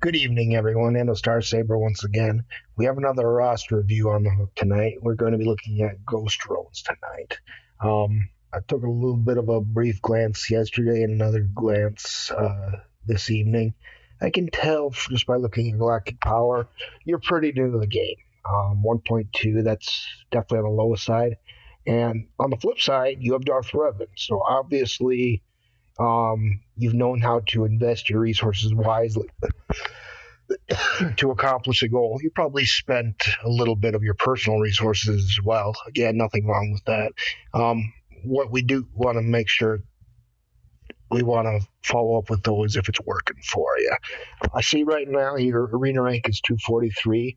Good evening, everyone. Nando Star Saber once again. We have another roster review on the hook tonight. We're going to be looking at Ghostdrones tonight. I took a little bit of a brief glance yesterday and another glance this evening. I can tell just by looking at Galactic Power, you're pretty new to the game. 1.2, that's definitely on the lowest side. And on the flip side, you have Darth Revan. So obviously, you've known how to invest your resources wisely to accomplish a goal. You probably spent a little bit of your personal resources as well. Again, nothing wrong with that. What we do want to make sure we want to follow up with those if it's working for you. I see right now your arena rank is 243.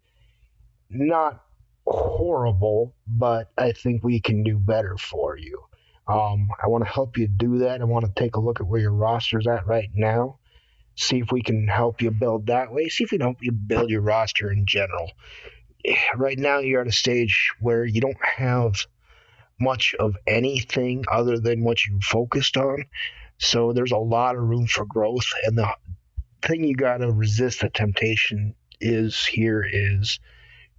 Not horrible, but I think we can do better for you. I want to help you do that. I want to take a look at where your roster's at right now, see if we can help you build that way, see if we can help you build your roster in general. Right now, you're at a stage where you don't have much of anything other than what you focused on. So there's a lot of room for growth. And the thing you got to resist the temptation is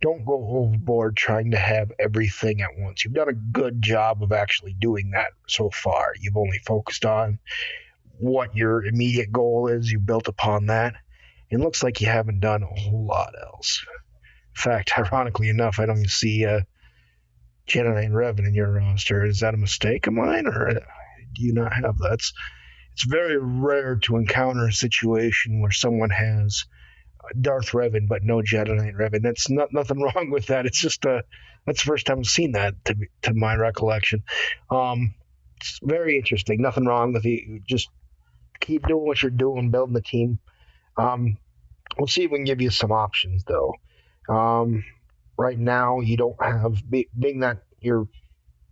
don't go overboard trying to have everything at once. You've done a good job of actually doing that so far. You've only focused on what your immediate goal is. You built upon that. It looks like you haven't done a whole lot else. In fact, ironically enough, I don't even see Jedi and Revan in your roster. Is that a mistake of mine, or do you not have that? It's very rare to encounter a situation where someone has Darth Revan but no Jedi Knight Revan. That's nothing wrong with that. It's just that's the first time I've seen that to my recollection. It's very interesting. Nothing wrong with you. Just keep doing what you're doing, building the team. We'll see if we can give you some options though. Right now, you don't have being that you're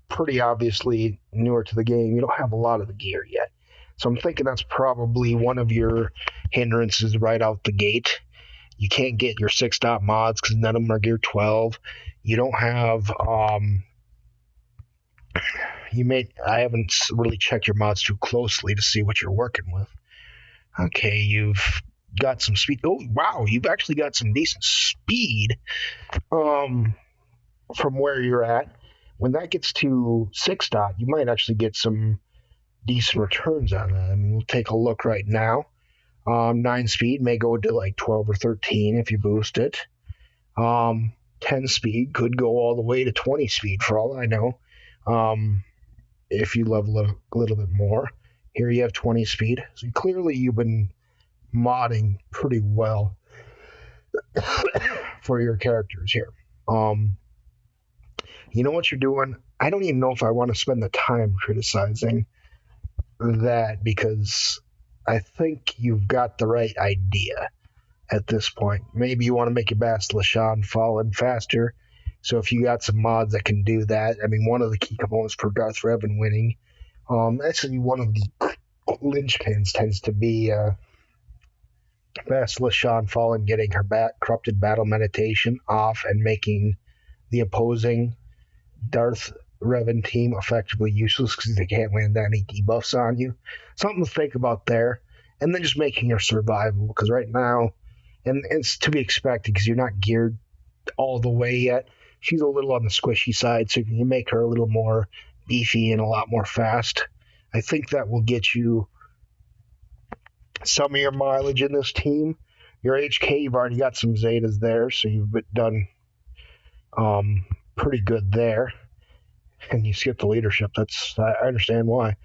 pretty obviously newer to the game. You don't have a lot of the gear yet, so I'm thinking that's probably one of your hindrances right out the gate. You can't get your 6-dot mods because none of them are gear 12. You don't have I haven't really checked your mods too closely to see what you're working with. Okay, you've got some speed. Oh wow, you've actually got some decent speed from where you're at. When that gets to 6-dot, you might actually get some decent returns on that. I mean, we'll take a look right now. 9 speed may go to like 12 or 13 if you boost it. 10 speed could go all the way to 20 speed for all I know. If you level it a little bit more. Here you have 20 speed. So clearly you've been modding pretty well for your characters here. You know what you're doing? I don't even know if I want to spend the time criticizing that because I think you've got the right idea at this point. Maybe you want to make your Bastion fall in faster. So if you got some mods that can do that, I mean, one of the key components for Darth Revan winning, actually one of the linchpins tends to be Bastion Fallen getting her corrupted battle meditation off and making the opposing Darth Revan team effectively useless because they can't land any debuffs on you. Something to think about there. And then just making her survivable because right now, and it's to be expected because you're not geared all the way yet. She's a little on the squishy side, so you make her a little more beefy and a lot more fast. I think that will get you some of your mileage in this team. Your HK, you've already got some Zetas there, so you've done pretty good there. And you skip the leadership. I understand why.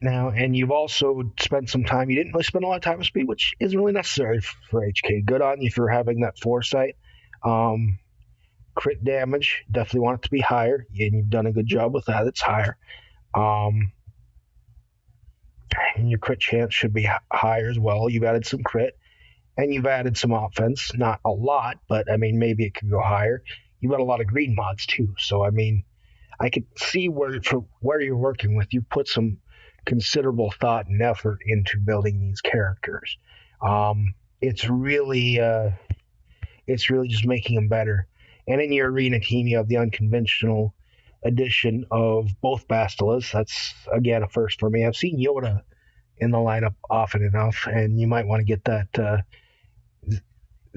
Now, and you've also spent some time. You didn't really spend a lot of time with speed, which isn't really necessary for HK. Good on you for having that foresight. Crit damage, definitely want it to be higher, and you've done a good job with that. It's higher. And your crit chance should be higher as well. You've added some crit, and you've added some offense. Not a lot, but I mean, maybe it could go higher. You've got a lot of green mods too, so I mean, I could see where you're working with. You put some considerable thought and effort into building these characters. It's really just making them better. And in your arena team, you have the unconventional addition of both Bastilas. That's again a first for me. I've seen Yoda in the lineup often enough, and you might want to get that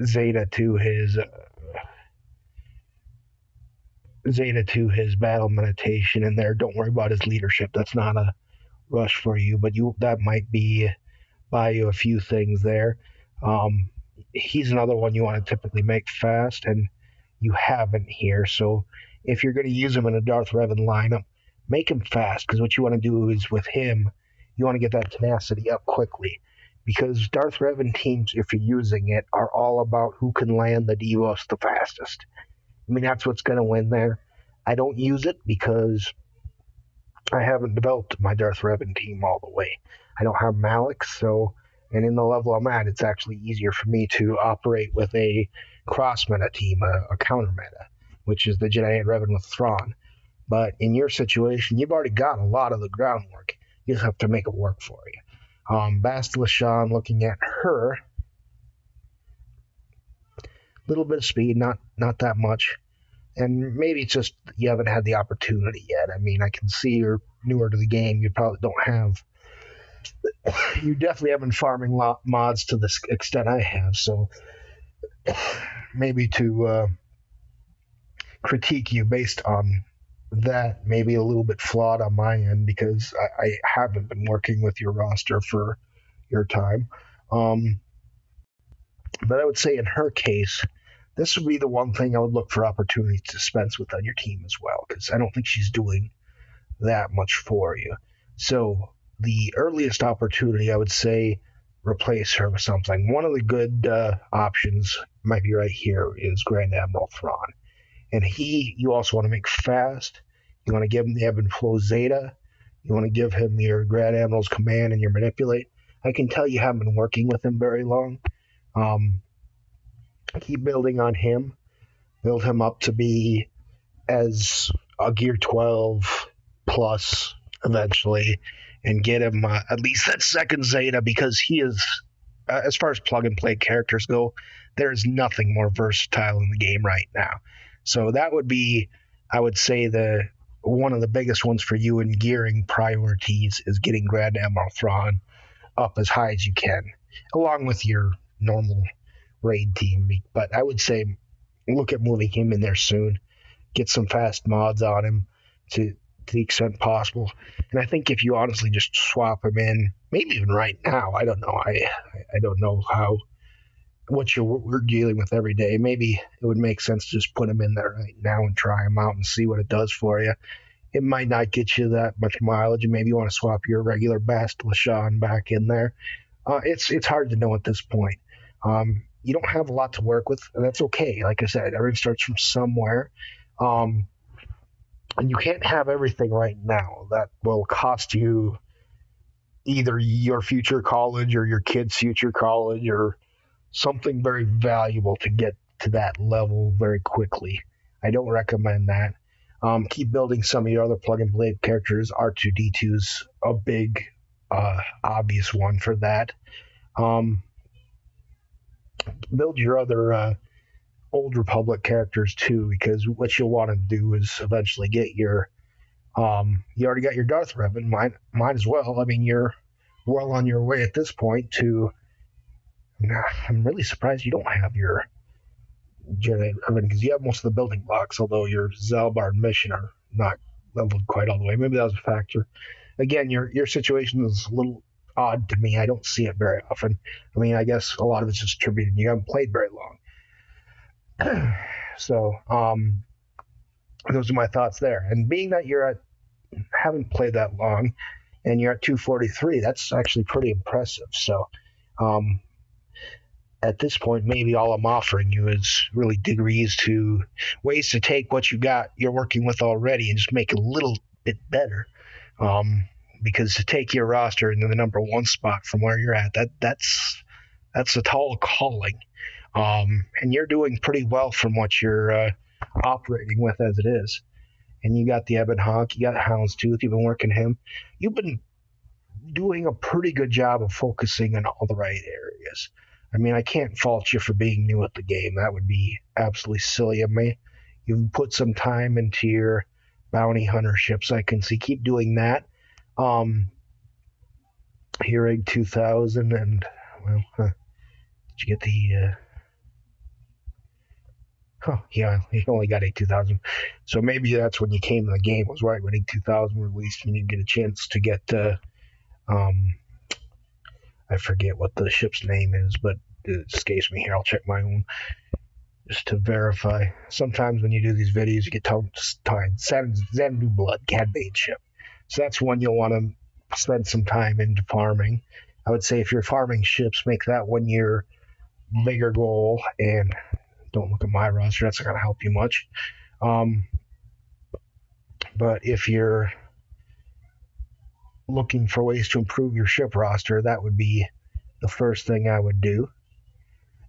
Zeta to his battle meditation in there. Don't worry about his leadership. That's not a rush for you, but that might be buy you a few things there. Um, he's another one you want to typically make fast, and you haven't here. So if you're going to use him in a Darth Revan lineup, make him fast, because what you want to do is with him, you want to get that tenacity up quickly. Because Darth Revan teams, if you're using it, are all about who can land the Devos the fastest. I mean, that's what's going to win there. I don't use it because I haven't developed my Darth Revan team all the way. I don't have Malik, and in the level I'm at, it's actually easier for me to operate with a cross meta team, a counter meta, which is the Jedi Revan with Thrawn. But in your situation, you've already got a lot of the groundwork. You just have to make it work for you. Bastila Shan, looking at her, a little bit of speed, not that much. And maybe it's just you haven't had the opportunity yet. I mean, I can see you're newer to the game. You probably don't have. You definitely haven't farming mods to the extent I have. So maybe to critique you based on that, maybe a little bit flawed on my end, because I haven't been working with your roster for your time. But I would say in her case, this would be the one thing I would look for opportunities to dispense with on your team as well, because I don't think she's doing that much for you. So the earliest opportunity, I would say, replace her with something. One of the good options might be right here is Grand Admiral Thrawn. And you also want to make fast. You want to give him the ebb and flow Zeta. You want to give him your Grand Admiral's command and your manipulate. I can tell you haven't been working with him very long. Keep building on him. Build him up to be as a Gear 12 plus eventually, and get him at least that second Zeta, because he is, as far as plug and play characters go, there is nothing more versatile in the game right now. So that would be, I would say, one of the biggest ones for you in gearing priorities is getting Grand Admiral Thrawn up as high as you can, along with your normal raid team. But I would say look at moving him in there soon. Get some fast mods on him to the extent possible. And I think if you honestly just swap him in, maybe even right now, I don't know. I don't know what we're dealing with every day. Maybe it would make sense to just put him in there right now and try him out and see what it does for you. It might not get you that much mileage, and maybe you want to swap your regular Bastila Shan back in there. It's hard to know at this point. You don't have a lot to work with, and that's okay. Like I said, everything starts from somewhere. And you can't have everything right now. That will cost you either your future college or your kid's future college or something very valuable to get to that level very quickly. I don't recommend that. Keep building some of your other plug and play characters. R2D2's a big, obvious one for that. Build your other Old Republic characters too, because what you'll want to do is eventually get your you already got your Darth Revan, might as well. I mean, you're well on your way at this point to. I'm really surprised you don't have your Jedi Revan, because you have most of the building blocks, although your Zalbar mission are not leveled quite all the way. Maybe that was a factor. Again, your situation is a little odd to me. I don't see it very often. I mean, I guess a lot of it's just attributed. You haven't played very long. So, those are my thoughts there. And being that haven't played that long, and you're at 243, that's actually pretty impressive. So, at this point, maybe all I'm offering you is really ways to take what you're working with already, and just make it a little bit better. Because to take your roster into the number one spot from where you're at, that's a tall calling. And you're doing pretty well from what you're operating with as it is. And you got the Ebon Hawk, you got Houndstooth, you've been working him. You've been doing a pretty good job of focusing in all the right areas. I mean, I can't fault you for being new at the game. That would be absolutely silly of me. You've put some time into your bounty hunter ships, I can see. Keep doing that. Hero 2000, and well, did you get the? Yeah, he only got 2000. So maybe that's when you came to the game. Was right when 2000 released, and you get a chance to get. Um, I forget what the ship's name is, but it escapes me here. I'll check my own just to verify. Sometimes when you do these videos, you get timed Xanadu Blood, Cad Bane ship. So that's one you'll want to spend some time into farming. I would say if you're farming ships, make that one your bigger goal, and don't look at my roster. That's not going to help you much. Um, but if you're looking for ways to improve your ship roster, that would be the first thing I would do.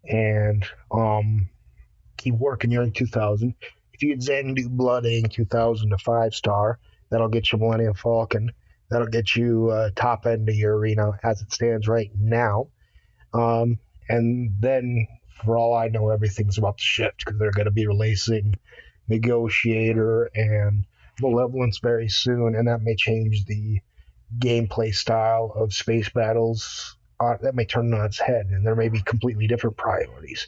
And keep working your 2000. If you get Xanadu Blood in 2000 to 5-star, that'll get you Millennium Falcon. That'll get you top end of your arena as it stands right now. And then, for all I know, everything's about to shift because they're going to be releasing Negotiator and Malevolence very soon, and that may change the gameplay style of space battles. That may turn it on its head, and there may be completely different priorities.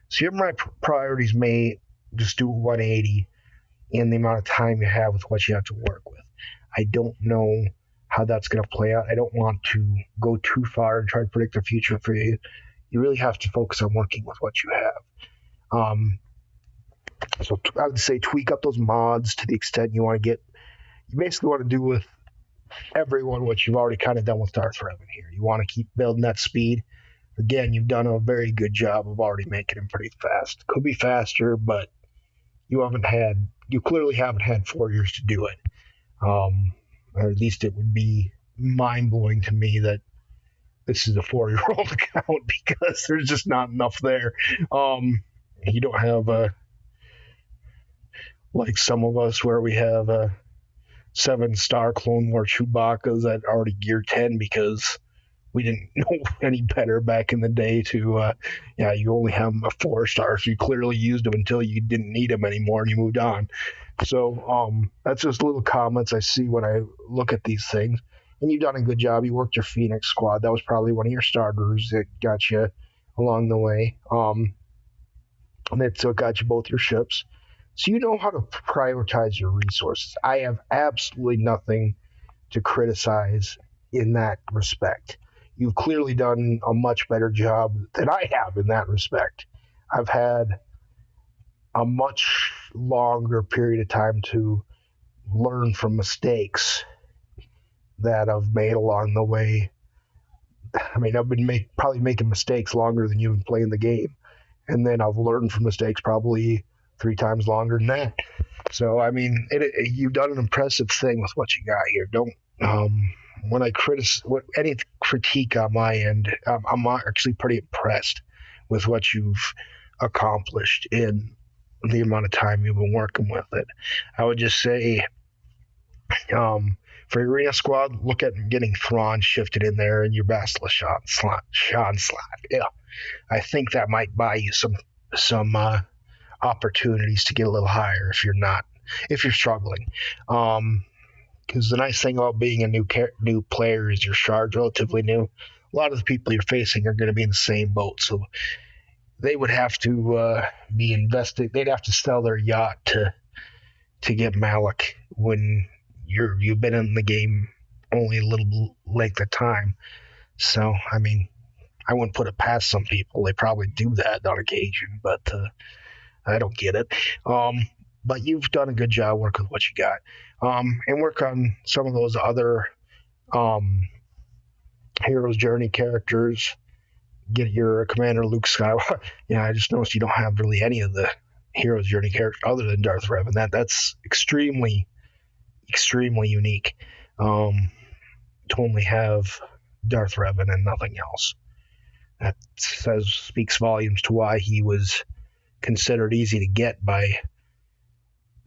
So your priorities may just do 180 in the amount of time you have with what you have to work with. I don't know how that's going to play out. I don't want to go too far and try to predict the future for you. You really have to focus on working with what you have. So I would say tweak up those mods to the extent you want to get. You basically want to do with everyone what you've already kind of done with Darth Revan here. You want to keep building that speed. Again, you've done a very good job of already making him pretty fast. Could be faster, but you clearly haven't had 4 years to do it. Or at least it would be mind blowing to me that this is a 4-year-old account because there's just not enough there. You don't have like some of us where we have 7-star Clone War Chewbacca's that already gear 10 because we didn't know any better back in the day to you only have them a 4-star, so you clearly used them until you didn't need them anymore and you moved on. So that's just little comments I see when I look at these things. And you've done a good job. You worked your Phoenix squad. That was probably one of your starters that got you along the way. And that got you both your ships. So you know how to prioritize your resources. I have absolutely nothing to criticize in that respect. You've clearly done a much better job than I have in that respect. I've had a much longer period of time to learn from mistakes that I've made along the way. I mean, I've been probably making mistakes longer than you've been playing the game. And then I've learned from mistakes probably 3 times longer than that. So, I mean, you've done an impressive thing with what you got here. Don't when I any critique on my end, I'm actually pretty impressed with what you've accomplished in the amount of time you've been working with it. I would just say, for your arena squad, look at getting Thrawn shifted in there and your Basilisk Sean slot. Yeah, I think that might buy you some opportunities to get a little higher if you're struggling. Because the nice thing about being a new player is your shard's relatively new. A lot of the people you're facing are going to be in the same boat, so they would have to be invested. They'd have to sell their yacht to get Malik when you've been in the game only a little length of time. So, I mean, I wouldn't put it past some people. They probably do that on occasion, but I don't get it. But you've done a good job working with what you got. And work on some of those other hero's journey characters. Get your Commander Luke Skywalker. Yeah, I just noticed you don't have really any of the hero's journey characters other than Darth Revan. That's extremely, extremely unique. To only have Darth Revan and nothing else. That speaks volumes to why he was considered easy to get by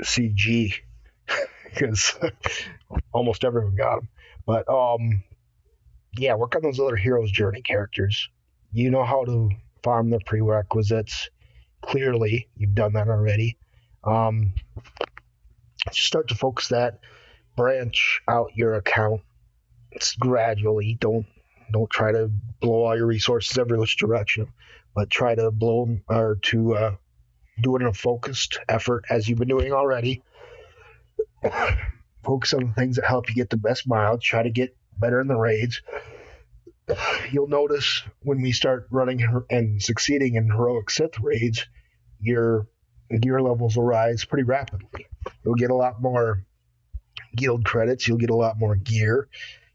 CG because almost everyone got him. But yeah, work on those other hero's journey characters. You know how to farm their prerequisites. Clearly, you've done that already. Just start to focus that. Branch out your account gradually. Don't Don't try to blow all your resources every which direction, but try to blow them or to do it in a focused effort as you've been doing already. Focus on the things that help you get the best mileage. Try to get better in the raids. You'll notice when we start running and succeeding in heroic Sith raids, your gear levels will rise pretty rapidly. You'll get a lot more guild credits. You'll get a lot more gear.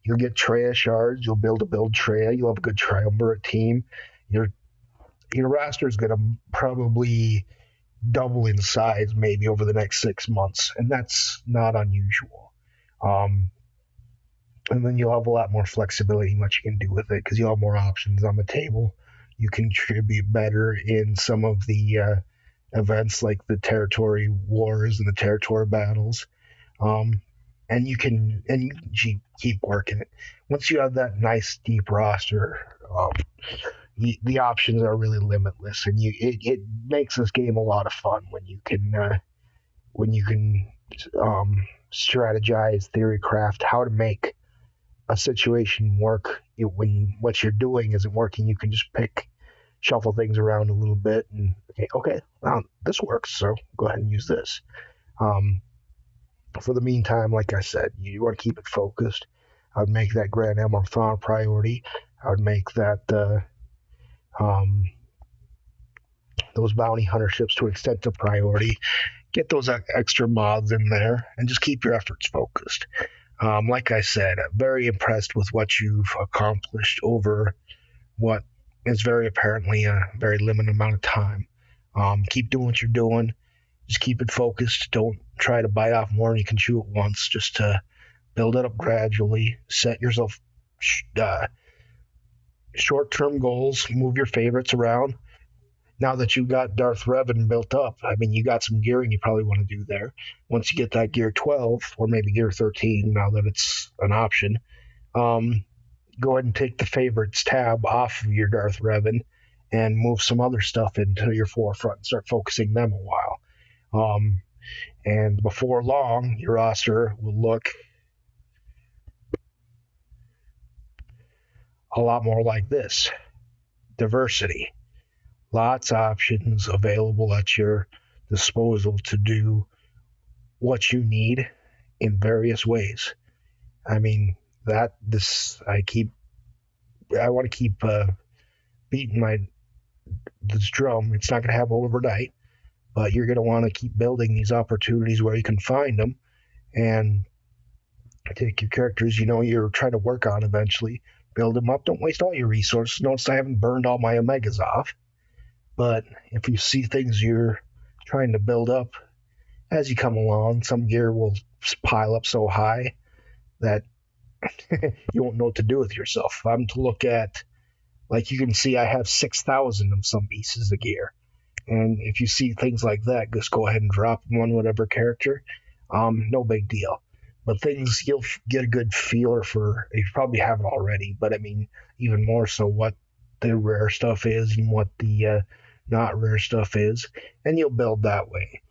You'll get Treya shards. You'll build Treya. You'll have a good triumvirate team. Your your roster is going to probably double in size maybe over the next 6 months, and that's not unusual. Um, and then you'll have a lot more flexibility in what you can do with it because you'll have more options on the table. You contribute better in some of the events like the territory wars and the territory battles. Um, and you can keep working it. Once you have that nice deep roster, the options are really limitless, and it makes this game a lot of fun when you can strategize, theory craft how to make a situation work. When what you're doing isn't working, you can just shuffle things around a little bit, and okay, well, this works, so go ahead and use this. Um, for the meantime, like I said, you want to keep it focused. I would make that Grand Admiral Thrawn priority. I would make that um, those bounty hunter ships to an extent a priority. Get those extra mods in there, and just keep your efforts focused. Like I said, I'm very impressed with what you've accomplished over what is very apparently a very limited amount of time. Keep doing what you're doing. Just keep it focused. Don't try to bite off more than you can chew at once. Just to build it up gradually. Set yourself short-term goals. Move your favorites around. Now that you've got Darth Revan built up, I mean, you got some gearing you probably want to do there. Once you get that gear 12, or maybe gear 13, now that it's an option, go ahead and take the favorites tab off of your Darth Revan and move some other stuff into your forefront and start focusing them a while. And before long, your roster will look a lot more like this. Diversity. Lots of options available at your disposal to do what you need in various ways. I mean, I want to keep beating this drum. It's not going to happen overnight, but you're going to want to keep building these opportunities where you can find them and take your characters you're trying to work on eventually, build them up. Don't waste all your resources. Notice I haven't burned all my Omegas off. But if you see things you're trying to build up as you come along, some gear will pile up so high that you won't know what to do with yourself. If I'm to look at, like you can see, I have 6,000 of some pieces of gear. And if you see things like that, just go ahead and drop them on whatever character. No big deal. But things you'll get a good feeler for, you probably have it already, but I mean, even more so what the rare stuff is and what the not rare stuff is, and you'll build that way.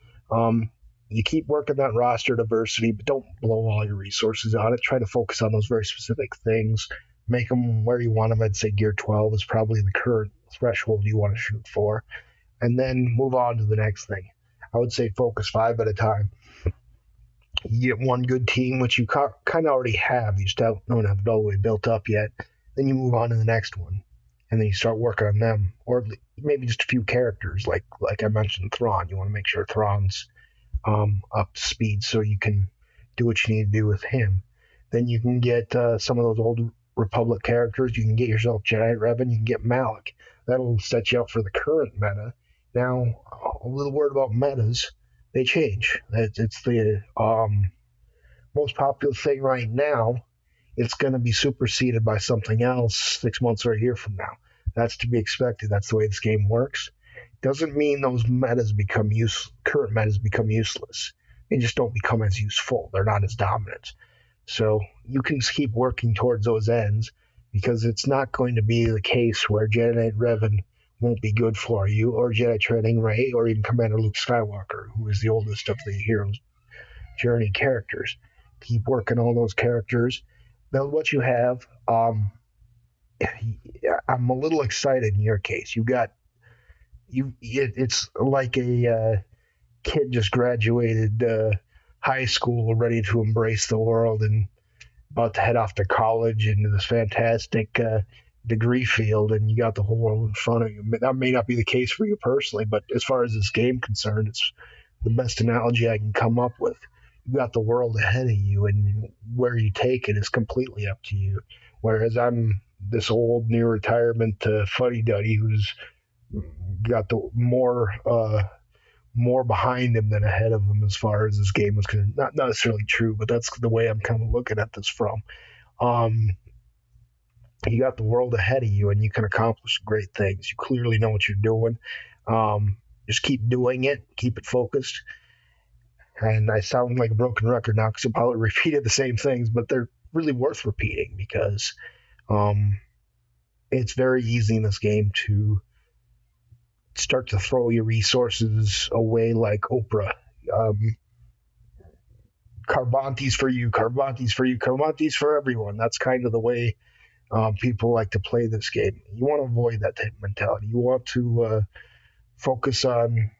You keep working that roster diversity, but don't blow all your resources on it. Try to focus on those very specific things. Make them where you want them. I'd say gear 12 is probably the current threshold you want to shoot for, and then move on to the next thing. I would say focus 5 at a time. You get one good team, which you kind of already have. You just don't have it all the way built up yet. Then you move on to the next one, and then you start working on them, or maybe just a few characters, like I mentioned, Thrawn. You want to make sure Thrawn's up to speed so you can do what you need to do with him. Then you can get some of those old Republic characters. You can get yourself Jedi Revan. You can get Malik. That'll set you up for the current meta. Now, a little word about metas. They change. It's the most popular thing right now. It's going to be superseded by something else 6 months or a year from now. That's to be expected. That's the way this game works. Doesn't mean those current metas become useless. They just don't become as useful. They're not as dominant. So you can keep working towards those ends, because it's not going to be the case where Jedi Revan won't be good for you, or Jedi Training Rey, or even Commander Luke Skywalker, who is the oldest of the hero's journey characters. Keep working all those characters. Build what you have. I'm a little excited in your case. It's like a kid just graduated high school, ready to embrace the world and about to head off to college into this fantastic degree field, and you got the whole world in front of you. That may not be the case for you personally, but as far as this game concerned, it's the best analogy I can come up with. You got the world ahead of you, and where you take it is completely up to you. Whereas I'm this old near retirement fuddy duddy who's got the more behind him than ahead of him as far as this game is concerned. Not necessarily true, but that's the way I'm kind of looking at this from. Um, you got the world ahead of you, and you can accomplish great things. You clearly know what you're doing. Just keep doing it, keep it focused. And I sound like a broken record now because I probably repeated the same things, but they're really worth repeating because um, it's very easy in this game to start to throw your resources away like Oprah. Um, Carbantes for you, Carbantes for you, Carbantes for everyone. That's kind of the way people like to play this game. You want to avoid that type of mentality. You want to focus on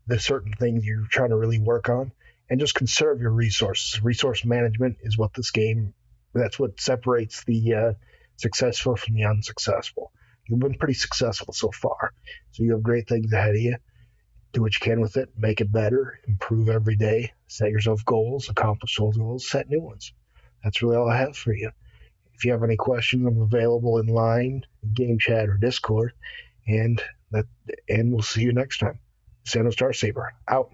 the certain things you're trying to really work on and just conserve your resources. Resource management is what this game, that's what separates the successful from the unsuccessful. You've been pretty successful so far, so you have great things ahead of you. Do what you can with it, make it better, improve every day, set yourself goals, accomplish those goals, set new ones. That's really all I have for you. If you have any questions, I'm available in line, game chat, or Discord, and that and we'll see you next time. Sano Star Saber out.